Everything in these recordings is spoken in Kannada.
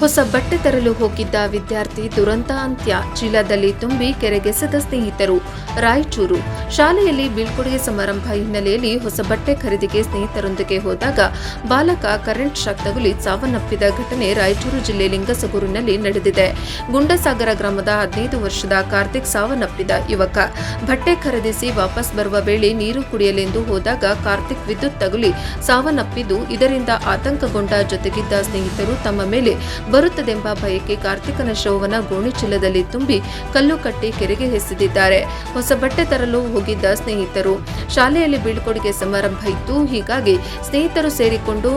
ಹೊಸ ಬಟ್ಟೆ ತರಲು ಹೋಗಿದ್ದ ವಿದ್ಯಾರ್ಥಿ ದುರಂತ ಅಂತ್ಯ. ಚೀಲದಲ್ಲಿ ತುಂಬಿ ಕೆರೆಗೆಸೆದ ಸ್ನೇಹಿತರು. ರಾಯಚೂರು ಶಾಲೆಯಲ್ಲಿ ಬೀಳ್ಕೊಡುಗೆ ಸಮಾರಂಭ ಹಿನ್ನೆಲೆಯಲ್ಲಿ ಹೊಸ ಬಟ್ಟೆ ಖರೀದಿಗೆ ಸ್ನೇಹಿತರೊಂದಿಗೆ ಹೋದಾಗ ಬಾಲಕ ಕರೆಂಟ್ ಶಾಕ್ ತಗುಲಿ ಸಾವನ್ನಪ್ಪಿದ ಘಟನೆ ರಾಯಚೂರು ಜಿಲ್ಲೆ ಲಿಂಗಸಗೂರಿನಲ್ಲಿ ನಡೆದಿದೆ. ಗುಂಡಸಾಗರ ಗ್ರಾಮದ 15 ವರ್ಷದ ಕಾರ್ತಿಕ್ ಸಾವನ್ನಪ್ಪಿದ ಯುವಕ. ಬಟ್ಟೆ ಖರೀದಿಸಿ ವಾಪಸ್ ಬರುವ ವೇಳೆ ನೀರು ಕುಡಿಯಲೆಂದು ಹೋದಾಗ ಕಾರ್ತಿಕ್ ವಿದ್ಯುತ್ ತಗುಲಿ ಸಾವನ್ನಪ್ಪಿದ್ದು, ಇದರಿಂದ ಆತಂಕಗೊಂಡ ಜೊತೆಗಿದ್ದ ಸ್ನೇಹಿತರು ತಮ್ಮ ಮೇಲೆ ಬರುತ್ತದೆಂಬ ಭಯಕ್ಕೆ ಕಾರ್ತಿಕನ ಶವವನ್ನು ಗೋಣಿ ಚೀಲದಲ್ಲಿ ತುಂಬಿ ಕಲ್ಲು ಕಟ್ಟಿ ಕೆರೆಗೆ ಎಸೆದಿದ್ದಾರೆ. ಹೊಸ ಬಟ್ಟೆ ತರಲು ಹೋಗಿದ್ದ ಸ್ನೇಹಿತರು. ಶಾಲೆಯಲ್ಲಿ ಬೀಳ್ಕೊಡುಗೆ ಸಮಾರಂಭ ಇತ್ತು. ಹೀಗಾಗಿ ಸ್ನೇಹಿತರು ಸೇರಿಕೊಂಡು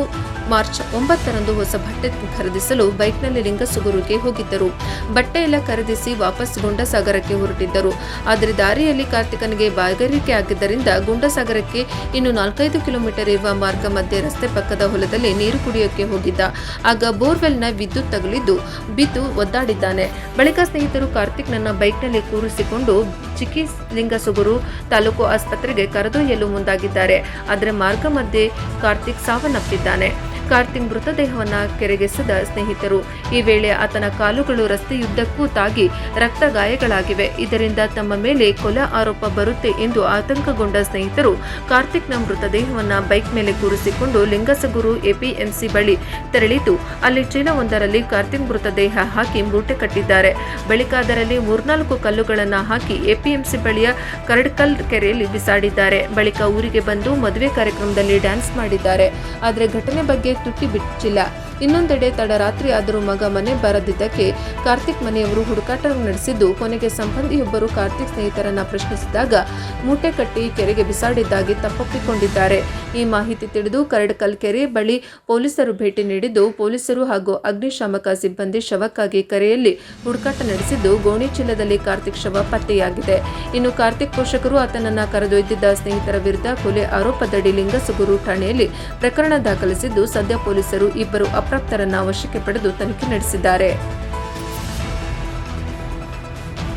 ಮಾರ್ಚ್ 9ರಂದು ಹೊಸ ಬಟ್ಟೆ ಖರೀದಿಸಲು ಬೈಕ್ನಲ್ಲಿ ಲಿಂಗಸಗೂರಿಗೆ ಹೋಗಿದ್ದರು. ಬಟ್ಟೆ ಎಲ್ಲ ಖರೀದಿಸಿ ವಾಪಸ್ ಗುಂಡಸಾಗರಕ್ಕೆ ಹೊರಟಿದ್ದರು. ಆದರೆ ದಾರಿಯಲ್ಲಿ ಕಾರ್ತಿಕನಿಗೆ ಬಾಯಾರಿಕೆ ಆಗಿದ್ದರಿಂದ ಗುಂಡಸಾಗರಕ್ಕೆ ಇನ್ನು 4-5 ಕಿಲೋಮೀಟರ್ ಇರುವ ಮಾರ್ಗ ಮಧ್ಯೆ ರಸ್ತೆ ಪಕ್ಕದ ಹೊಲದಲ್ಲಿ ನೀರು ಕುಡಿಯೋಕೆ ಹೋಗಿದ್ದ. ಆಗ ಬೋರ್ವೆಲ್ನ ವಿದ್ಯುತ್ ತಗುಲಿದ್ದು ಬಿದ್ದು ಒದ್ದಾಡಿದ್ದಾನೆ. ಬಳಿಕ ಸ್ನೇಹಿತರು ಕಾರ್ತಿಕ್ನನ್ನ ಬೈಕ್ನಲ್ಲಿ ಕೂರಿಸಿಕೊಂಡು ಲಿಂಗಸಗೂರು ತಾಲೂಕು ಆಸ್ಪತ್ರೆಗೆ ಕರೆದೊಯ್ಯಲು ಮುಂದಾಗಿದ್ದಾರೆ. ಆದರೆ ಮಾರ್ಗ ಮಧ್ಯೆ ಕಾರ್ತಿಕ್ ಸಾವನ್ನಪ್ಪಿದ್ದಾನೆ. ಕಾರ್ತಿಕ್ ಮೃತದೇಹವನ್ನು ಕೆರೆಗೆಸೆದ ಸ್ನೇಹಿತರು. ಈ ವೇಳೆ ಆತನ ಕಾಲುಗಳು ರಸ್ತೆಯುದ್ದಕ್ಕೂ ತಾಗಿ ರಕ್ತ ಗಾಯಗಳಾಗಿವೆ. ಇದರಿಂದ ತಮ್ಮ ಮೇಲೆ ಕೊಲೆ ಆರೋಪ ಬರುತ್ತೆ ಎಂದು ಆತಂಕಗೊಂಡ ಸ್ನೇಹಿತರು ಕಾರ್ತಿಕ್ನ ಮೃತದೇಹವನ್ನು ಬೈಕ್ ಮೇಲೆ ಕೂರಿಸಿಕೊಂಡು ಲಿಂಗಸಗೂರು ಎಪಿಎಂಸಿ ಬಳಿ ತೆರಳಿದ್ದು, ಅಲ್ಲಿ ಚೀಲವೊಂದರಲ್ಲಿ ಕಾರ್ತಿಕ್ ಮೃತದೇಹ ಹಾಕಿ ಮೂಟೆ ಕಟ್ಟಿದ್ದಾರೆ. ಬಳಿಕ ಅದರಲ್ಲಿ 3-4 ಕಲ್ಲುಗಳನ್ನು ಹಾಕಿ ಎಪಿಎಂಸಿ ಬಳಿಯ ಕರಡ್ಕಲ್ ಕೆರೆಯಲ್ಲಿ ಬಿಸಾಡಿದ್ದಾರೆ. ಬಳಿಕ ಊರಿಗೆ ಬಂದು ಮದುವೆ ಕಾರ್ಯಕ್ರಮದಲ್ಲಿ ಡ್ಯಾನ್ಸ್ ಮಾಡಿದ್ದಾರೆ. ಆದರೆ ಘಟನೆ ಬಗ್ಗೆ ತುಟಿ ಬಿಚ್ಚಿಲ್ಲ. ಇನ್ನೊಂದೆಡೆ ತಡರಾತ್ರಿ ಆದರೂ ಮಗ ಮನೆ ಬರದಿದ್ದಕ್ಕೆ ಕಾರ್ತಿಕ್ ಮನೆಯವರು ಹುಡುಕಾಟ ನಡೆಸಿದ್ದು, ಕೊನೆಗೆ ಸಂಬಂಧಿಯೊಬ್ಬರು ಕಾರ್ತಿಕ್ ಸ್ನೇಹಿತರನ್ನ ಪ್ರಶ್ನಿಸಿದಾಗ ಮೂಟೆ ಕಟ್ಟಿ ಕೆರೆಗೆ ಬಿಸಾಡಿದ್ದಾಗಿ ತಪ್ಪೊಪ್ಪಿಕೊಂಡಿದ್ದಾರೆ. ಈ ಮಾಹಿತಿ ತಿಳಿದು ಕರಡ್ಕಲ್ ಕೆರೆ ಬಳಿ ಪೊಲೀಸರು ಭೇಟಿ ನೀಡಿದ್ದು, ಪೊಲೀಸರು ಹಾಗೂ ಅಗ್ನಿಶಾಮಕ ಸಿಬ್ಬಂದಿ ಶವಕ್ಕಾಗಿ ಕೆರೆಯಲ್ಲಿ ಹುಡುಕಾಟ ನಡೆಸಿದ್ದು, ಗೋಣಿ ಚೀಲದಲ್ಲಿ ಕಾರ್ತಿಕ್ ಶವ ಪತ್ತೆಯಾಗಿದೆ. ಇನ್ನು ಕಾರ್ತಿಕ್ ಪೋಷಕರು ಆತನನ್ನ ಕರೆದೊಯ್ದಿದ್ದ ಸ್ನೇಹಿತರ ವಿರುದ್ಧ ಕೊಲೆ ಆರೋಪದಡಿ ಲಿಂಗಸಗೂರು ಠಾಣೆಯಲ್ಲಿ ಪ್ರಕರಣ ದಾಖಲಿಸಿದ್ದು, ಸದ್ಯ ಪೊಲೀಸರು ಇಬ್ಬರು ಅಪ್ರಾಪ್ತರನ್ನ ವಶಕ್ಕೆ ಪಡೆದು ತನಿಖೆ ನಡೆಸಿದ್ದಾರೆ.